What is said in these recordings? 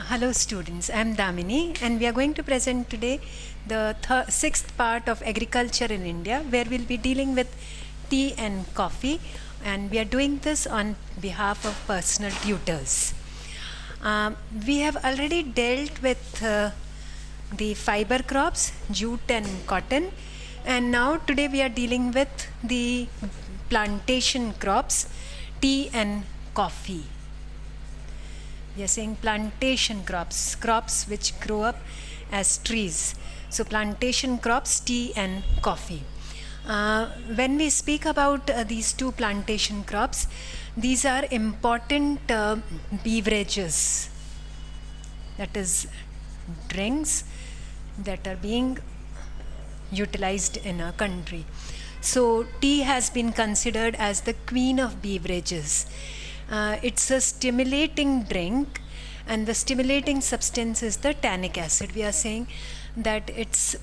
Hello students, I am Damini and we are going to present today the sixth part of agriculture in India, where we'll be dealing with tea and coffee, and we are doing this on behalf of personal tutors. We have already dealt with the fiber crops, jute and cotton, and now today we are dealing with the plantation crops, tea and coffee. We are saying plantation crops, crops which grow up as trees. So plantation crops, tea and coffee. When we speak about these two plantation crops, these are important beverages, that is drinks that are being utilized in our country. So tea has been considered as the queen of beverages. It's a stimulating drink, and the stimulating substance is the tannic acid. We are saying that it's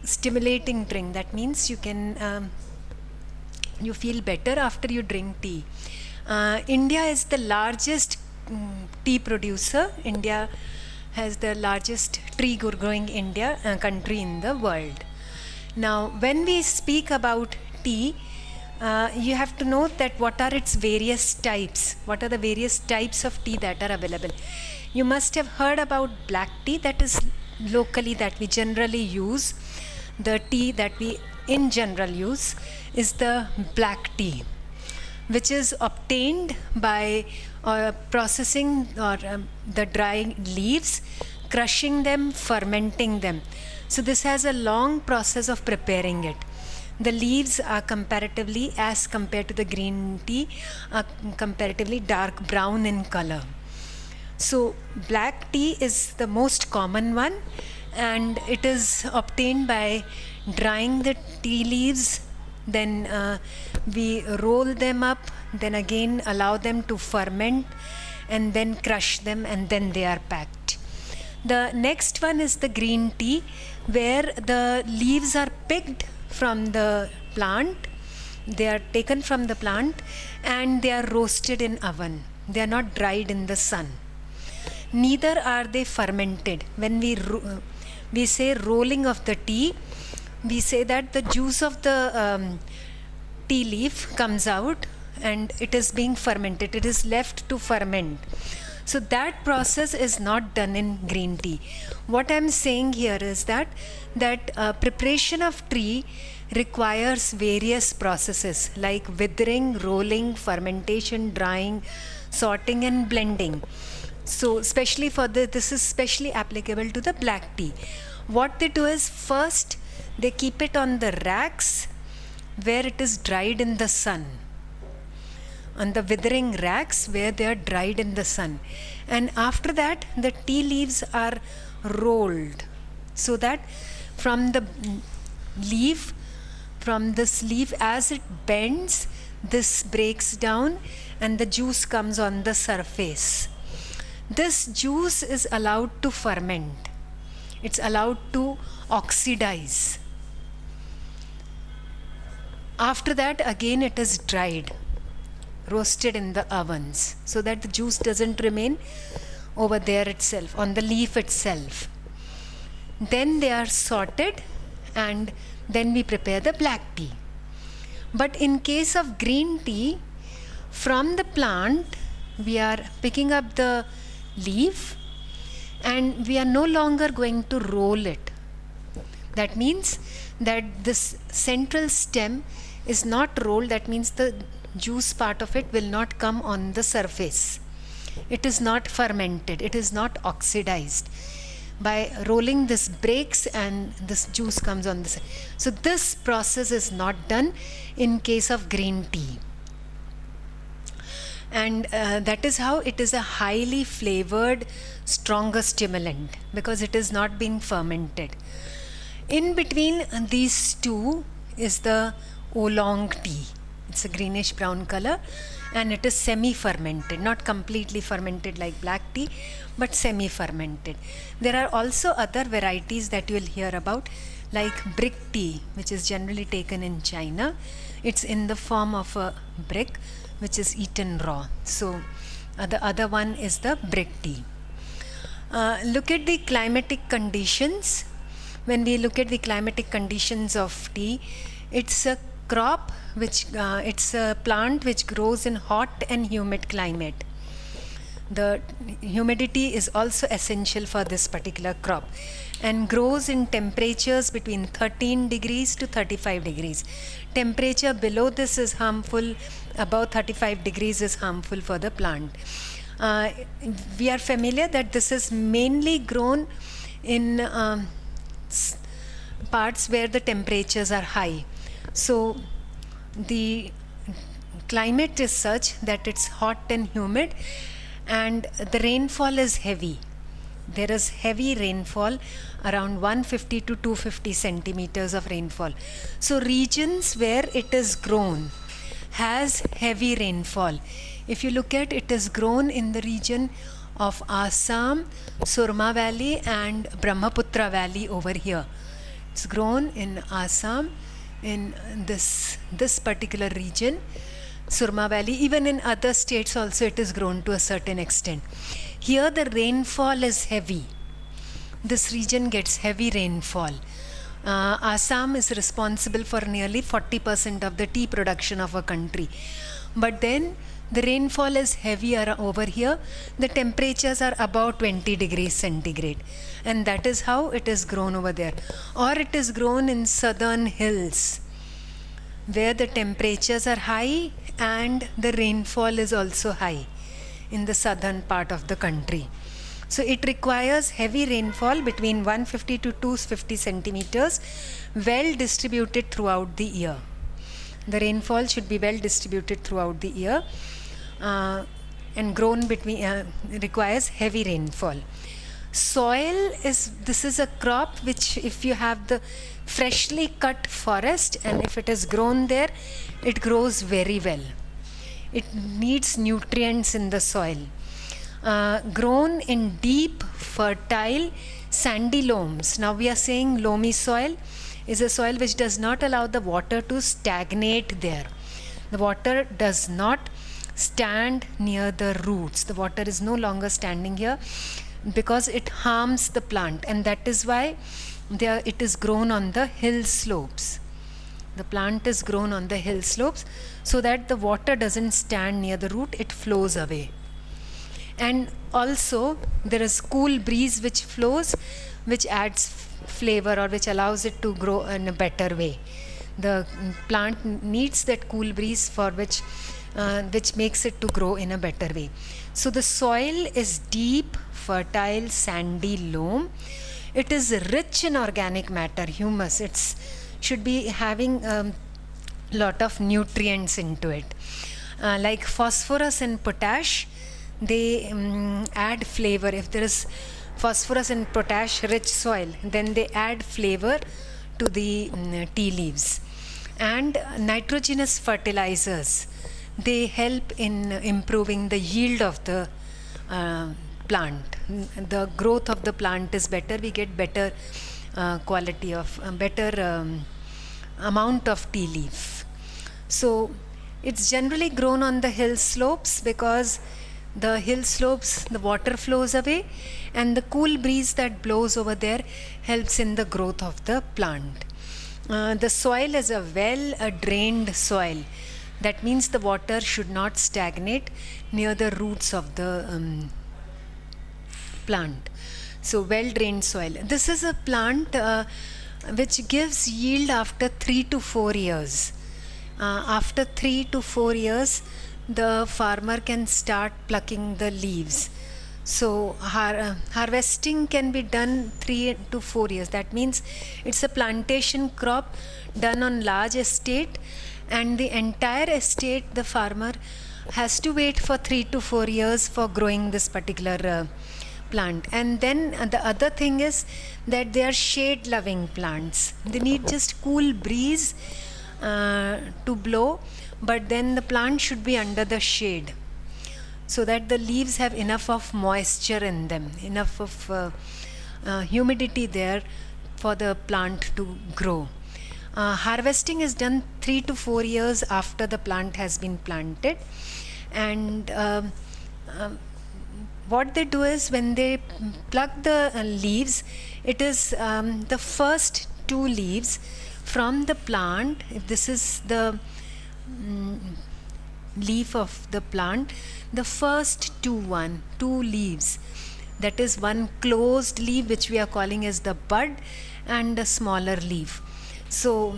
stimulating drink. That means you can you feel better after you drink tea. India is the largest tea producer. India has the largest tree growing country in the world. Now, when we speak about tea, you have to note that what are its various types. What are the various types of tea that are available? You must have heard about black tea, that is locally that we generally use. The tea that we in general use is the black tea, which is obtained by processing the dry leaves, crushing them, fermenting them. So this has a long process of preparing it. The leaves are comparatively, as compared to the green tea, are comparatively dark brown in color. So black tea is the most common one, and it is obtained by drying the tea leaves. Then we roll them up, then again allow them to ferment, and then crush them, and then they are packed. The next one is the green tea, where the leaves are picked from the plant. They are taken from the plant and they are roasted in oven. They are not dried in the sun. Neither are they fermented. When we say rolling of the tea, we say that the juice of the tea leaf comes out and it is being fermented. It is left to ferment. So that process is not done in green tea. What I am saying here is that preparation of tea requires various processes like withering, rolling, fermentation, drying, sorting and blending. So especially for this is especially applicable to the black tea. What they do is, first they keep it on the racks where it is dried in the sun, on the withering racks where they are dried in the sun, and after that the tea leaves are rolled, so that from this leaf as it bends, this breaks down and the juice comes on the surface. This juice is allowed to ferment. It's allowed to oxidize. After that again it is dried, roasted in the ovens, so that the juice doesn't remain over there itself, on the leaf itself. Then they are sorted and then we prepare the black tea. But in case of green tea, from the plant we are picking up the leaf and we are no longer going to roll it. That means that this central stem is not rolled. That means the juice part of it will not come on the surface. It is not fermented. It is not oxidized. By rolling, this breaks and this juice comes on the side. So this process is not done in case of green tea. And that is how it is a highly flavored, stronger stimulant, because it is not being fermented. In between these two is the oolong tea. It's a greenish brown color and it is semi-fermented, not completely fermented like black tea, but semi-fermented. There are also other varieties that you will hear about, like brick tea, which is generally taken in China. It's in the form of a brick which is eaten raw. So The other one is the brick tea. Look at the climatic conditions. When we look at the climatic conditions of tea, it's a crop which it's a plant which grows in hot and humid climate. The humidity is also essential for this particular crop and grows in temperatures between 13 degrees to 35 degrees. Temperature below this is harmful, above 35 degrees is harmful for the plant. We are familiar that this is mainly grown in parts where the temperatures are high. So the climate is such that it's hot and humid, and the rainfall is heavy. There is heavy rainfall, around 150 to 250 centimeters of rainfall. So regions where it is grown has heavy rainfall. If you look at, it is grown in the region of Assam, Surma Valley and Brahmaputra Valley over here. It's grown in Assam, in this particular region, Surma Valley. Even in other states also it is grown to a certain extent. Here the rainfall is heavy. This region gets heavy rainfall. Assam is responsible for nearly 40% of the tea production of a country. But then the rainfall is heavier over here. The temperatures are about 20 degrees centigrade. And that is how it is grown over there. Or it is grown in southern hills, where the temperatures are high and the rainfall is also high in the southern part of the country. So it requires heavy rainfall between 150 to 250 centimeters, well distributed throughout the year. The rainfall should be well distributed throughout the year, and grown between requires heavy rainfall. Soil this is a crop which, if you have the freshly cut forest and if it is grown there, it grows very well. It needs nutrients in the soil. Grown in deep, fertile, sandy loams. Now we are saying loamy soil is a soil which does not allow the water to stagnate there. The water does not stand near the roots. The water is no longer standing here because it harms the plant, and that is why it is grown on the hill slopes. The plant is grown on the hill slopes so that the water doesn't stand near the root, it flows away. And also there is cool breeze which flows, which adds flavor or which allows it to grow in a better way. The plant needs that cool breeze for which makes it to grow in a better way. So the soil is deep, fertile, sandy loam. It is rich in organic matter, humus. It should be having a lot of nutrients into it. Like phosphorus and potash, they add flavor. If there is phosphorus and potash rich soil, then they add flavor to the tea leaves. And nitrogenous fertilizers, they help in improving the yield of the plant. The growth of the plant is better. We get better quality of better amount of tea leaf. So it's generally grown on the hill slopes because the hill slopes, the water flows away, and the cool breeze that blows over there helps in the growth of the plant. The soil is a well drained soil. That means the water should not stagnate near the roots of the plant. So well drained soil. This is a plant which gives yield after 3 to 4 years. After 3 to 4 years, the farmer can start plucking the leaves. So harvesting can be done 3 to 4 years. That means it's a plantation crop done on large estate, and the entire estate, the farmer has to wait for 3 to 4 years for growing this particular plant. And then the other thing is that they are shade loving plants. They need just cool breeze to blow, but then the plant should be under the shade so that the leaves have enough of moisture in them, enough of humidity there for the plant to grow. Harvesting is done 3 to 4 years after the plant has been planted, and what they do is when they pluck the leaves, it is the first two leaves from the plant. If this is the leaf of the plant, the first two leaves, that is one closed leaf which we are calling as the bud, and a smaller leaf. So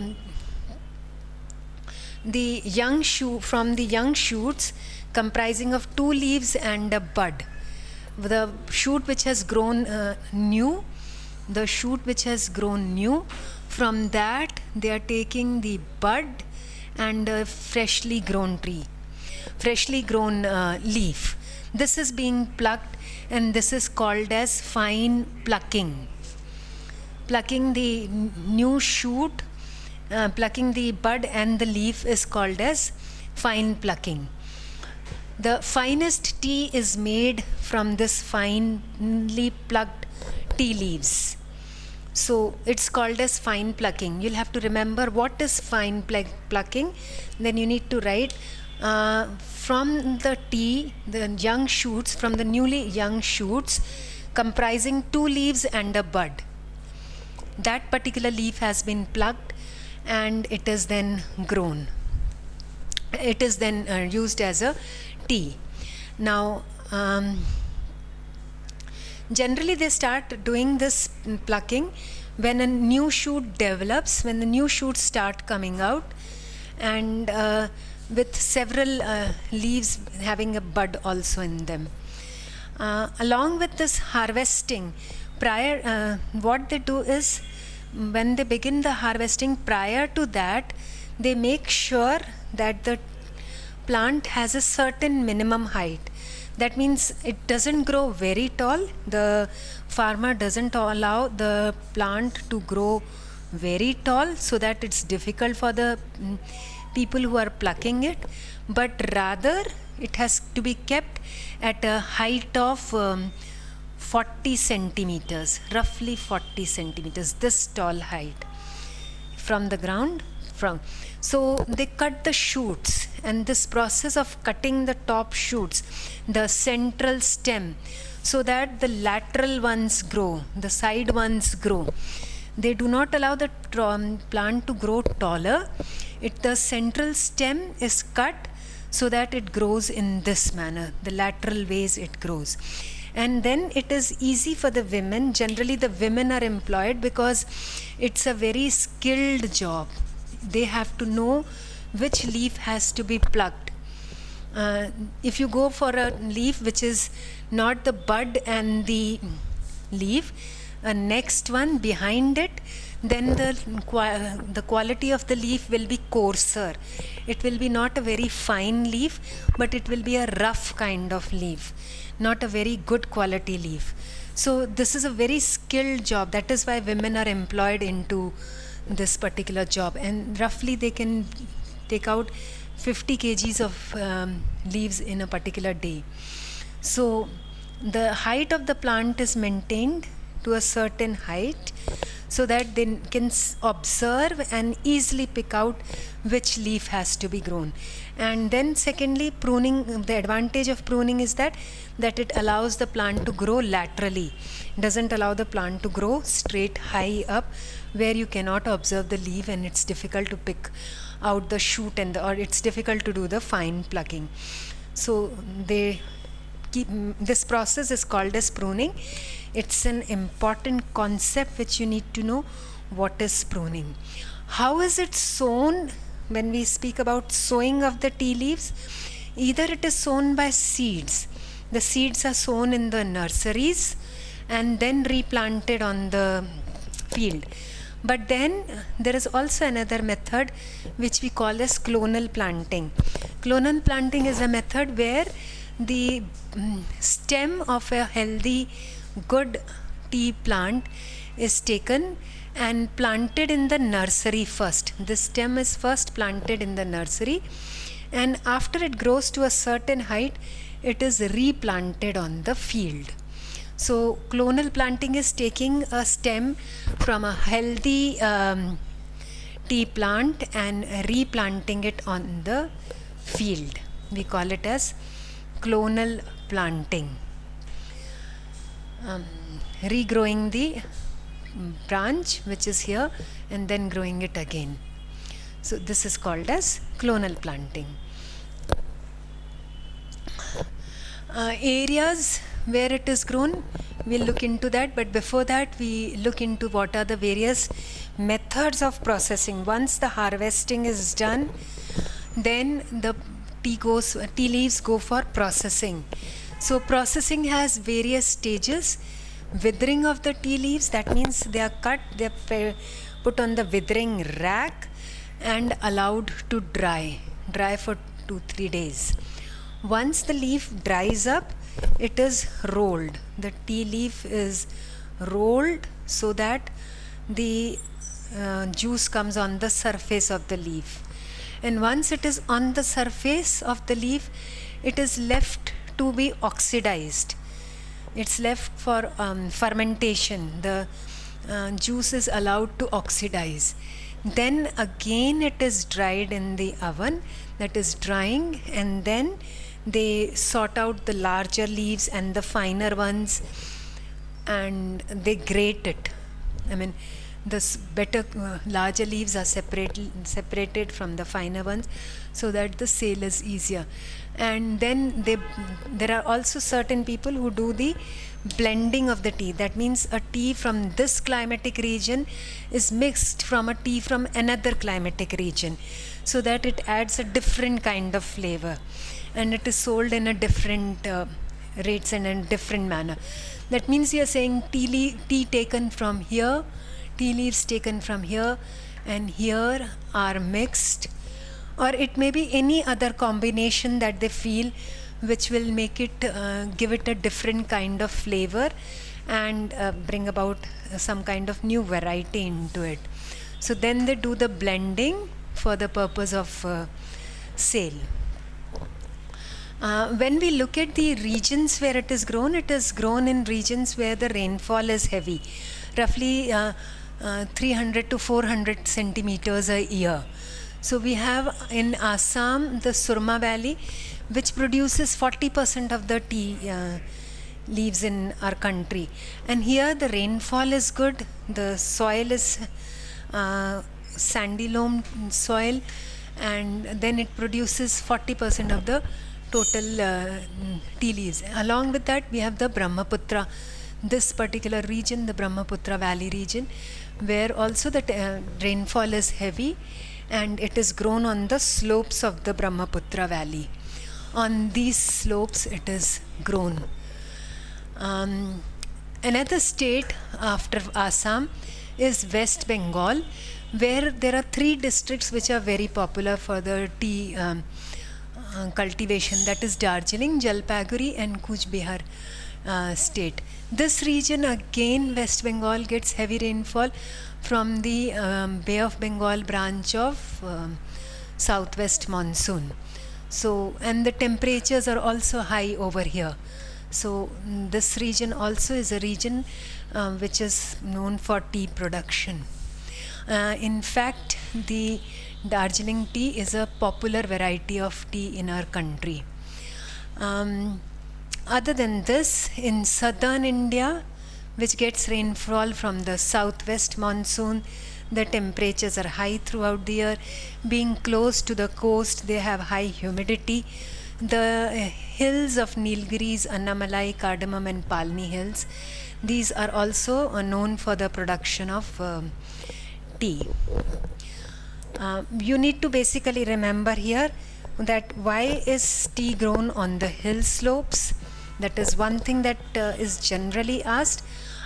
the young shoot, from the young shoots comprising of two leaves and a bud, the shoot which has grown new, from that they are taking the bud and a freshly grown leaf. This is being plucked, and this is called as fine plucking. Plucking the new shoot, plucking the bud and the leaf is called as fine plucking. The finest tea is made from this finely plucked tea leaves. So it's called as fine plucking. You'll have to remember what is fine plucking. Then you need to write from the tea, the young shoots, from the newly young shoots comprising two leaves and a bud. That particular leaf has been plucked and it is then grown. It is then used as a tea. Now, generally they start doing this plucking when a new shoot develops, when the new shoots start coming out, and with several leaves having a bud also in them. Along with this harvesting, what they do is, when they begin the harvesting, prior to that they make sure that the plant has a certain minimum height. That means it doesn't grow very tall. The farmer doesn't allow the plant to grow very tall so that it's difficult for the people who are plucking it, but rather it has to be kept at a height of 40 centimeters, roughly 40 centimeters, this tall height from the ground. So they cut the shoots, and this process of cutting the top shoots, the central stem, so that the lateral ones grow, the side ones grow. They do not allow the plant to grow taller. The central stem is cut so that it grows in this manner, the lateral ways it grows. And then it is easy for the women. Generally the women are employed because it's a very skilled job. They have to know which leaf has to be plucked. If you go for a leaf which is not the bud and the leaf, a next one behind it, then the quality of the leaf will be coarser. It will be not a very fine leaf, but it will be a rough kind of leaf, not a very good quality leaf. So this is a very skilled job. That is why women are employed into this particular job, and roughly they can take out 50 kgs of leaves in a particular day. So the height of the plant is maintained to a certain height so that they can observe and easily pick out which leaf has to be grown. And then secondly, pruning, the advantage of pruning is that it allows the plant to grow laterally. It doesn't allow the plant to grow straight high up where you cannot observe the leaf and it's difficult to pick out the shoot, or it's difficult to do the fine plucking. So this process is called as pruning. It's an important concept which you need to know. What is pruning? How is it sown? When we speak about sowing of the tea leaves, either it is sown by seeds. The seeds are sown in the nurseries and then replanted on the field. But then there is also another method which we call as clonal planting. Clonal planting is a method where the stem of a healthy, good tea plant is taken and planted in the nursery first. The stem is first planted in the nursery, and after it grows to a certain height, it is replanted on the field. So clonal planting is taking a stem from a healthy tea plant and replanting it on the field. We call it as clonal planting, regrowing the branch which is here and then growing it again. So this is called as clonal planting. Areas where it is grown, we'll look into that, but before that we look into what are the various methods of processing. Once the harvesting is done, then the tea leaves go for processing. So processing has various stages. Withering of the tea leaves, that means they are cut, they are put on the withering rack and allowed to dry for 2-3 days. Once the leaf dries up, it is rolled. The tea leaf is rolled so that the juice comes on the surface of the leaf. And once it is on the surface of the leaf, it is left to be oxidized. It's left for fermentation. The juice is allowed to oxidize. Then again it is dried in the oven, that is drying, and then they sort out the larger leaves and the finer ones and they grate it. I mean, the better larger leaves are separated from the finer ones so that the sale is easier. And then there are also certain people who do the blending of the tea. That means a tea from this climatic region is mixed from a tea from another climatic region, so that it adds a different kind of flavor, and it is sold in a different rates and in a different manner. That means you are saying tea taken from here, tea leaves taken from here and here are mixed, or it may be any other combination that they feel which will make it give it a different kind of flavor and bring about some kind of new variety into it. So then they do the blending for the purpose of sale. When we look at the regions where it is grown in regions where the rainfall is heavy, roughly 300 to 400 centimeters a year. So we have in Assam the Surma Valley, which produces 40% of the tea leaves in our country. And here the rainfall is good, the soil is sandy loam soil, and then it produces 40% of the total tea leaves. Along with that, we have the Brahmaputra, this particular region, the Brahmaputra Valley region, where also the rainfall is heavy and it is grown on the slopes of the Brahmaputra Valley. On these slopes it is grown. Another state after Assam is West Bengal, where there are 3 districts which are very popular for the tea cultivation, that is Darjeeling, Jalpaiguri and Cooch Behar state. This region again, West Bengal, gets heavy rainfall from the Bay of Bengal branch of southwest monsoon. So, and the temperatures are also high over here. So this region also is a region which is known for tea production. In fact, the Darjeeling tea is a popular variety of tea in our country. Other than this, in southern India, which gets rainfall from the southwest monsoon, the temperatures are high throughout the year. Being close to the coast, they have high humidity. The hills of Nilgiris, Annamalai, Cardamom and Palni hills, these are also known for the production of tea. You need to basically remember here that why is tea grown on the hill slopes? That is one thing that is generally asked.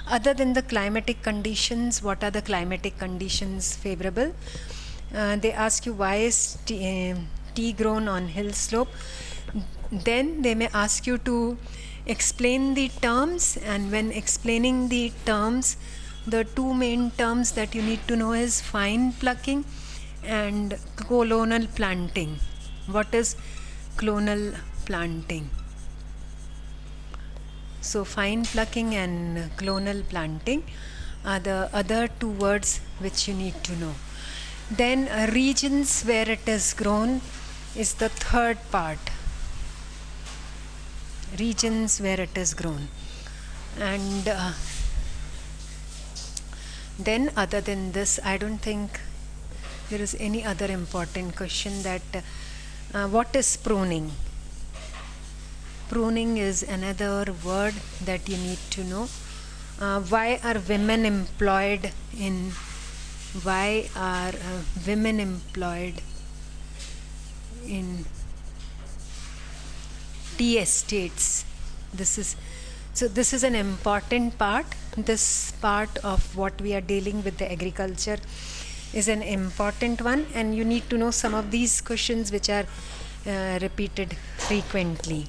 Other than the climatic conditions, what are the climatic conditions favorable? They ask you why is tea grown on hill slope. Then they may ask you to explain the terms, and when explaining the terms, the 2 main terms that you need to know is fine plucking and clonal planting. What is clonal planting? So fine plucking and clonal planting are the other 2 words which you need to know. Then regions where it is grown is the third part. regions where it is grown. And then other than this, I don't think there is any other important question that what is pruning? Pruning is another word that you need to know. Why are women employed in tea estates? This is an important part. This part of what we are dealing with, the agriculture, is an important one, and you need to know some of these questions which are repeated frequently.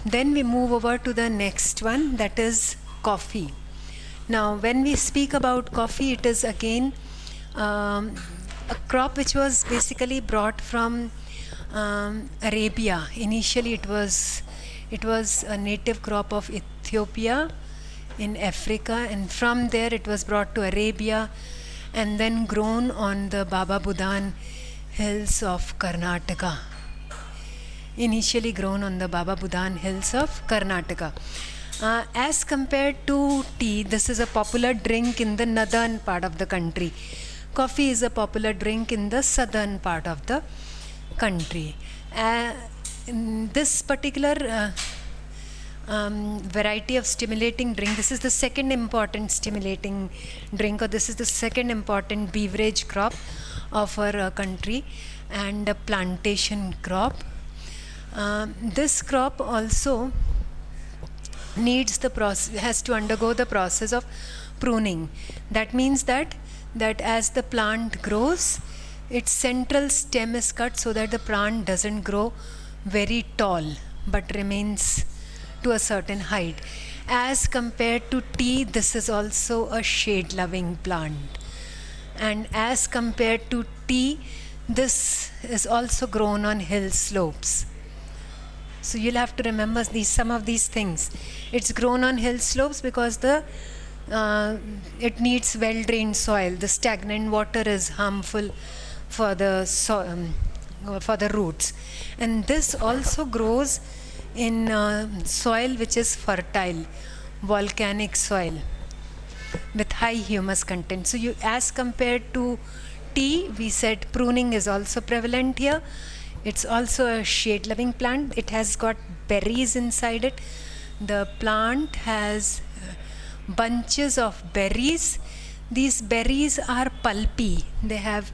Then we move over to the next one, that is coffee. Now, when we speak about coffee, it is again a crop which was basically brought from Arabia. Initially, it was a native crop of Ethiopia in Africa, and from there it was brought to Arabia and then grown on the Baba Budan hills of Karnataka. Initially grown on the Baba Budan hills of Karnataka. As compared to tea, this is a popular drink in the northern part of the country. Coffee is a popular drink in the southern part of the country. This particular variety of stimulating drink, this is the second important stimulating drink, or this is the second important beverage crop of our country, and a plantation crop. This crop also has to undergo the process of pruning. That means that as the plant grows, its central stem is cut so that the plant doesn't grow very tall but remains to a certain height. As compared to tea, this is also a shade loving plant, and as compared to tea, this is also grown on hill slopes. So you'll have to remember some of these things. It's grown on hill slopes because it needs well-drained soil. The stagnant water is harmful for the roots, and this also grows in soil which is fertile, volcanic soil with high humus content. So as compared to tea, we said pruning is also prevalent here. It's also a shade-loving plant. It has got berries inside it. The plant has bunches of berries. These berries are pulpy. They have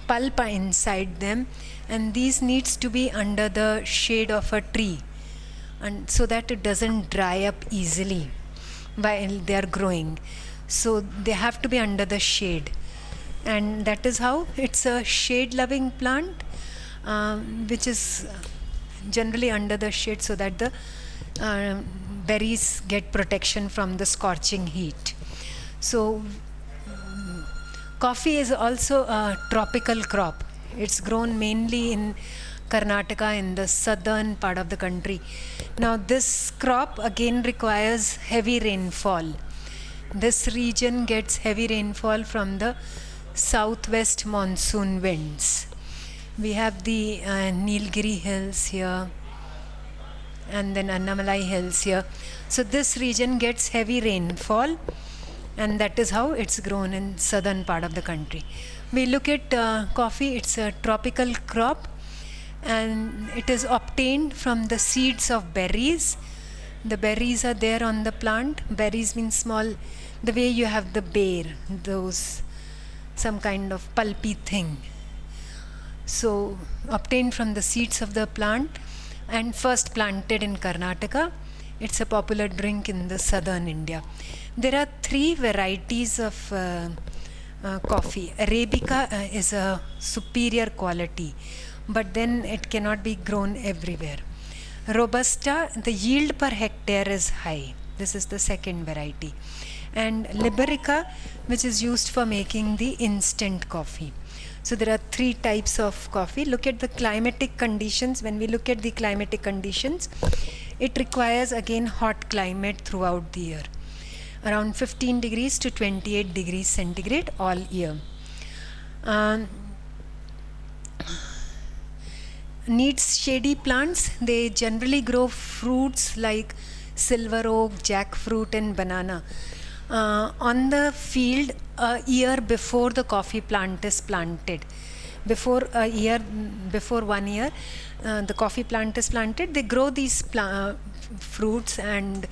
pulp inside them, and these needs to be under the shade of a tree, and so that it doesn't dry up easily while they are growing. So they have to be under the shade, and that is how it's a shade-loving plant, which is generally under the shade so that the berries get protection from the scorching heat. So coffee is also a tropical crop. It's grown mainly in Karnataka, in the southern part of the country. Now this crop again requires heavy rainfall. This region gets heavy rainfall from the southwest monsoon winds. We have the Nilgiri hills here, and then Annamalai hills here. So this region gets heavy rainfall, and that is how it's grown in southern part of the country. We look at coffee. It's a tropical crop, and it is obtained from the seeds of berries. The berries are there on the plant. Berries mean small, the way you have the bear, those some kind of pulpy thing. So obtained from the seeds of the plant and first planted in Karnataka. It's a popular drink in the southern India. There are three varieties of coffee. Arabica is a superior quality, but then it cannot be grown everywhere. Robusta, the yield per hectare is high. This is the second variety. And Liberica, which is used for making the instant coffee. So there are three types of coffee. Look at the climatic conditions. When we look at the climatic conditions, it requires again hot climate throughout the year, around 15 degrees to 28 degrees centigrade all year. needs shady plants. They generally grow fruits like silver oak, jackfruit, and banana on the field a year before the coffee plant is planted. Before 1 year, the coffee plant is planted. They grow these fruits, and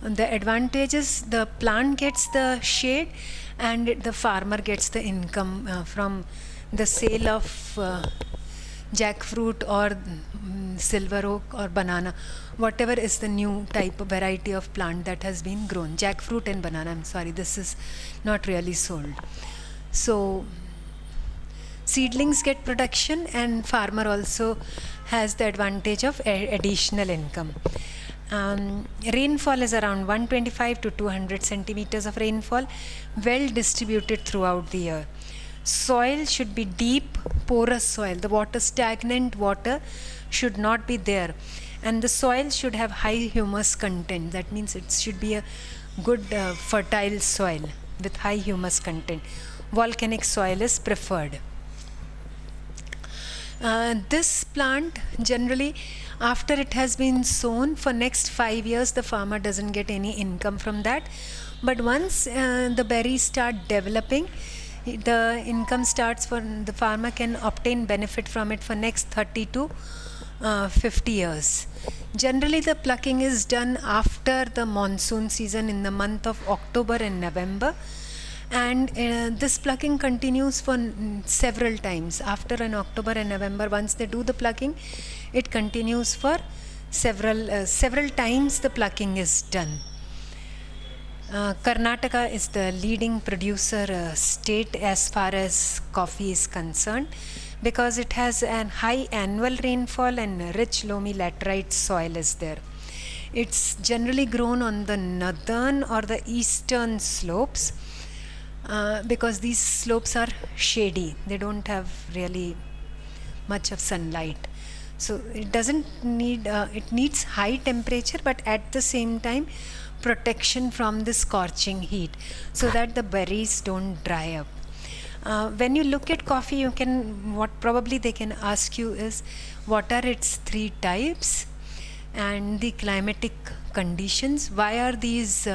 the advantage is the plant gets the shade, and the farmer gets the income from the sale of jackfruit or silver oak or banana, whatever is the new type of variety of plant that has been grown. Jackfruit and banana, I'm sorry, this is not really sold. So seedlings get production, and farmer also has the advantage of additional income. Rainfall is around 125 to 200 centimeters of rainfall, well distributed throughout the year. Soil should be deep, porous soil. The water, stagnant water, should not be there, and the soil should have high humus content. That means it should be a good fertile soil with high humus content. Volcanic soil is preferred. This plant, generally after it has been sown, for next 5 years the farmer doesn't get any income from that, but once the berries start developing, the income starts. For the farmer can obtain benefit from it for next 30 to 50 years. Generally the plucking is done after the monsoon season in the month of October and November, and this plucking continues for several times. After an October and November, once they do the plucking, it continues for several times the plucking is done. Karnataka is the leading producer state as far as coffee is concerned, because it has an high annual rainfall and rich loamy laterite soil is there. It's generally grown on the northern or the eastern slopes, because these slopes are shady. They don't have really much of sunlight, so it doesn't need it needs high temperature, but at the same time protection from the scorching heat, so that the berries don't dry up. When you look at coffee, you can, what probably they can ask you is, what are its 3 types and the climatic conditions? Why are these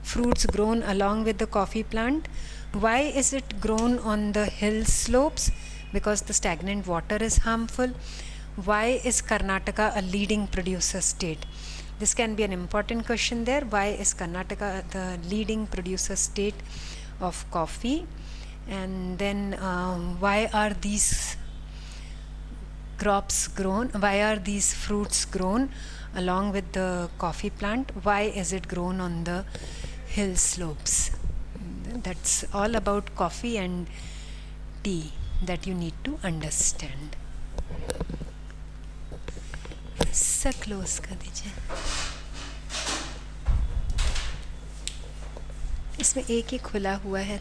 fruits grown along with the coffee plant? Why is it grown on the hill slopes? Because the stagnant water is harmful. Why is Karnataka a leading producer state? This can be an important question there. Why is Karnataka the leading producer state of coffee? And then why are these crops grown? Why are these fruits grown along with the coffee plant? Why is it grown on the hill slopes? That's all about coffee and tea that you need to understand. ऐसा close कर दीजिए. इसमें एक ही खुला हुआ है.